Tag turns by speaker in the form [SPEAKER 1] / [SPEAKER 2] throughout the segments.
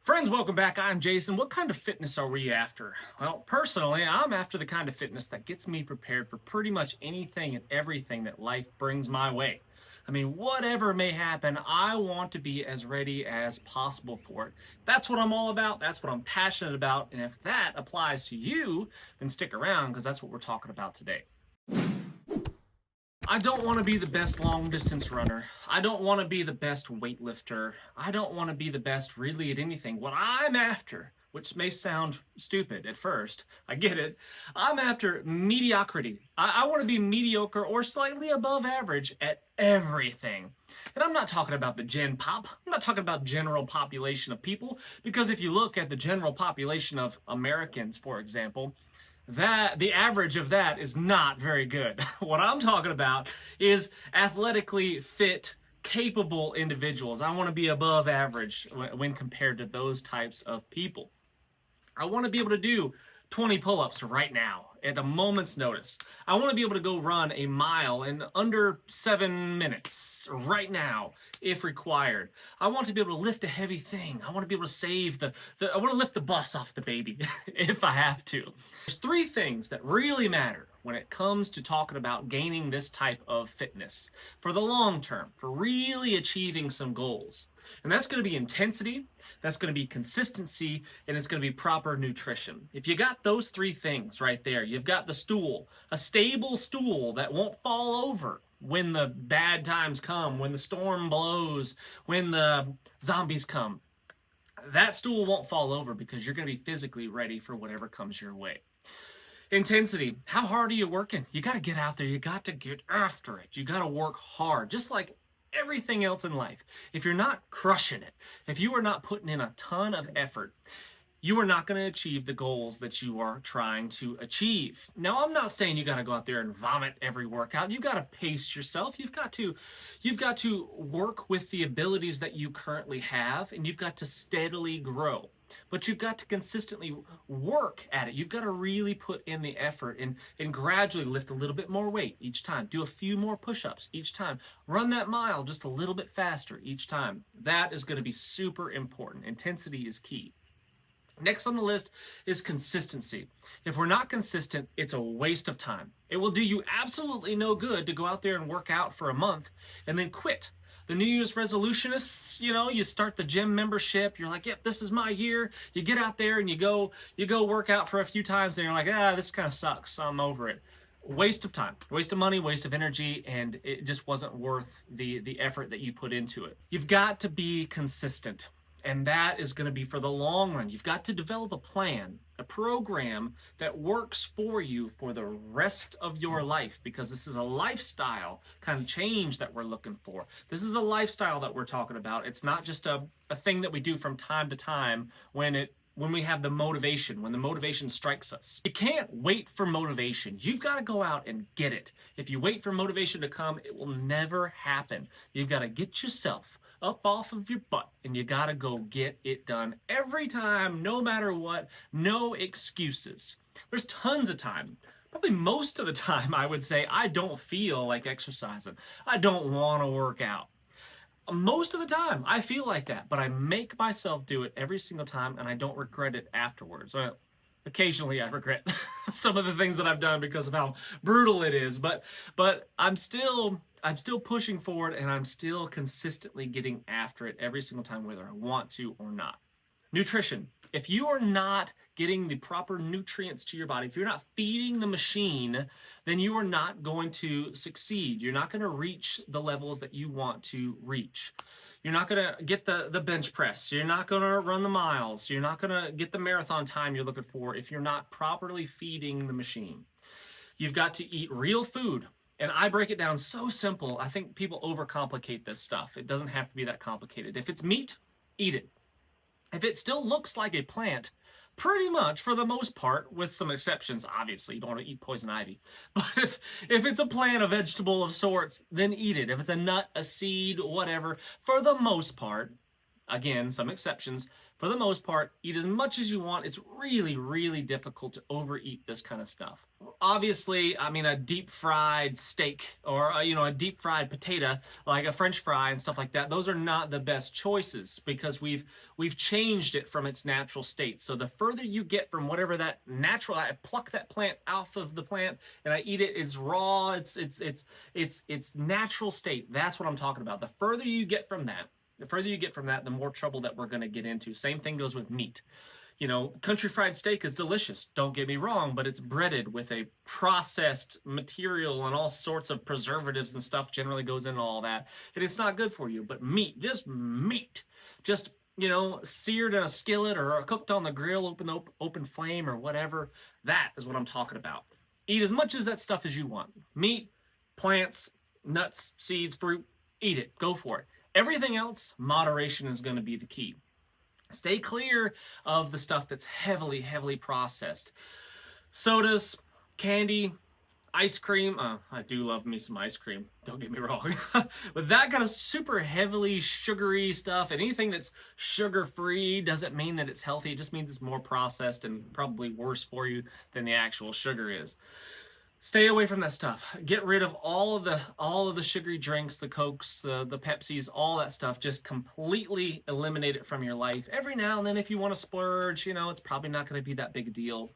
[SPEAKER 1] Friends, welcome back. I'm Jason. What kind of fitness are we after? Well, personally, I'm after the kind of fitness that gets me prepared for pretty much anything and everything that life brings my way. I mean, whatever may happen, I want to be as ready as possible for it. That's what I'm all about. That's what I'm passionate about. And if that applies to you, then stick around because that's what we're talking about today. I don't want to be the best long distance runner. I don't want to be the best weightlifter. I don't want to be the best really at anything. What I'm after, which may sound stupid at first, I get it. I'm after mediocrity. I want to be mediocre or slightly above average at everything. And I'm not talking about the gen pop. I'm not talking about general population of people, because if you look at the general population of Americans, for example, that the average of that is not very good. What I'm talking about is athletically fit, capable individuals. I want to be above average when compared to those types of people. I want to be able to do 20 pull-ups right now at a moment's notice. I want to be able to go run a mile in under 7 minutes right now if required. I want to be able to lift a heavy thing. I want to be able to save I want to lift the bus off the baby if I have to. There's three things that really matter when it comes to talking about gaining this type of fitness for the long term, for really achieving some goals. And that's going to be intensity, that's going to be consistency, and it's going to be proper nutrition. If you got those three things right there, you've got the stool, a stable stool that won't fall over when the bad times come, when the storm blows, when the zombies come. That stool won't fall over because you're going to be physically ready for whatever comes your way. Intensity. How hard are you working? You got to get out there. You got to get after it. You got to work hard, just like everything else in life. If you're not crushing it, if you are not putting in a ton of effort, you are not going to achieve the goals that you are trying to achieve. Now, I'm not saying you got to go out there and vomit every workout. You got to pace yourself. You've got to work with the abilities that you currently have, and you've got to steadily grow. But you've got to consistently work at it. You've got to really put in the effort and gradually lift a little bit more weight each time. Do a few more push-ups each time. Run that mile just a little bit faster each time. That is going to be super important. Intensity is key. Next on the list is consistency. If we're not consistent, it's a waste of time. It will do you absolutely no good to go out there and work out for a month and then quit. The New Year's resolutionists, you start the gym membership. You're like, yep, this is my year. You get out there and you go work out for a few times, and you're like, this kind of sucks. I'm over it. Waste of time, waste of money, waste of energy, and it just wasn't worth the effort that you put into it. You've got to be consistent. And that is going to be for the long run. You've got to develop a plan, a program that works for you for the rest of your life, because this is a lifestyle kind of change that we're looking for. This is a lifestyle that we're talking about. It's not just a thing that we do from time to time when we have the motivation, when the motivation strikes us. You can't wait for motivation. You've got to go out and get it. If you wait for motivation to come, it will never happen. You've got to get yourself up off of your butt, and you gotta go get it done every time, no matter what. No excuses. There's tons of time, probably most of the time, I would say, I don't feel like exercising. I don't want to work out. Most of the time I feel like that, but I make myself do it every single time, and I don't regret it afterwards. Well, occasionally I regret some of the things that I've done because of how brutal it is, but I'm still pushing forward, and I'm still consistently getting after it every single time, whether I want to or not. Nutrition. If you are not getting the proper nutrients to your body, if you're not feeding the machine, then you are not going to succeed. You're not going to reach the levels that you want to reach. You're not going to get the bench press. You're not going to run the miles. You're not going to get the marathon time you're looking for if you're not properly feeding the machine. You've got to eat real food. And I break it down so simple. I think people overcomplicate this stuff. It doesn't have to be that complicated. If it's meat, eat it. If it still looks like a plant, pretty much for the most part, with some exceptions, obviously, you don't want to eat poison ivy. But if it's a plant, a vegetable of sorts, then eat it. If it's a nut, a seed, whatever, for the most part, again, some exceptions, For the most part, eat as much as you want. It's really, really difficult to overeat this kind of stuff. Obviously, I mean, a deep fried steak or a deep fried potato, like a French fry and stuff like that, those are not the best choices because we've changed it from its natural state. So the further you get from whatever that natural, I pluck that plant off of the plant and I eat it. It's raw. It's natural state. That's what I'm talking about. The further you get from that, the more trouble that we're going to get into. Same thing goes with meat. Country fried steak is delicious, don't get me wrong, but it's breaded with a processed material and all sorts of preservatives and stuff generally goes into all that. And it's not good for you. But meat, just seared in a skillet or cooked on the grill, open flame or whatever, that is what I'm talking about. Eat as much of that stuff as you want. Meat, plants, nuts, seeds, fruit, eat it. Go for it. Everything else, moderation is going to be the key. Stay clear of the stuff that's heavily, heavily processed. Sodas, candy, ice cream. I do love me some ice cream, don't get me wrong. But that kind of super heavily sugary stuff, and anything that's sugar-free doesn't mean that it's healthy. It just means it's more processed and probably worse for you than the actual sugar is. Stay away from that stuff. Get rid of all of the sugary drinks, the Cokes, the Pepsis, all that stuff. Just completely eliminate it from your life. Every now and then, if you want to splurge, it's probably not going to be that big a deal.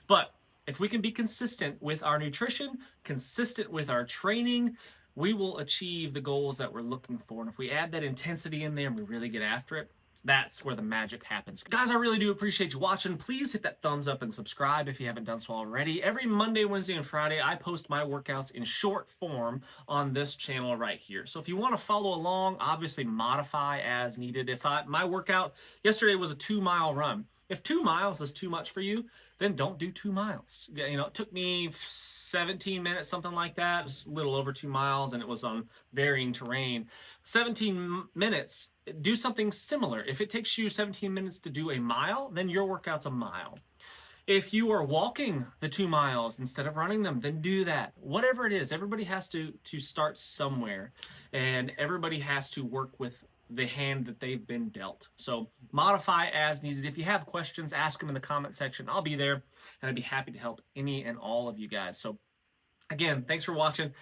[SPEAKER 1] But if we can be consistent with our nutrition, consistent with our training, we will achieve the goals that we're looking for. And if we add that intensity in there and we really get after it, that's where the magic happens. Guys, I really do appreciate you watching. Please hit that thumbs up and subscribe if you haven't done so already. Every Monday, Wednesday, and Friday, I post my workouts in short form on this channel right here. So if you want to follow along, obviously modify as needed. My workout yesterday was a 2-mile run. If 2 miles is too much for you, then don't do 2 miles. It took me 17 minutes, something like that. It was a little over 2 miles, and it was on varying terrain. 17 minutes, do something similar. If it takes you 17 minutes to do a mile, then your workout's a mile. If you are walking the 2 miles instead of running them, then do that. Whatever it is, everybody has to start somewhere, and everybody has to work with the hand that they've been dealt. So modify as needed. If you have questions, ask them in the comment section. I'll be there, and I'd be happy to help any and all of you guys. So again, thanks for watching.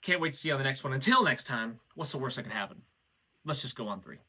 [SPEAKER 1] Can't wait to see you on the next one. Until next time, what's the worst that could happen? Let's just go on 3.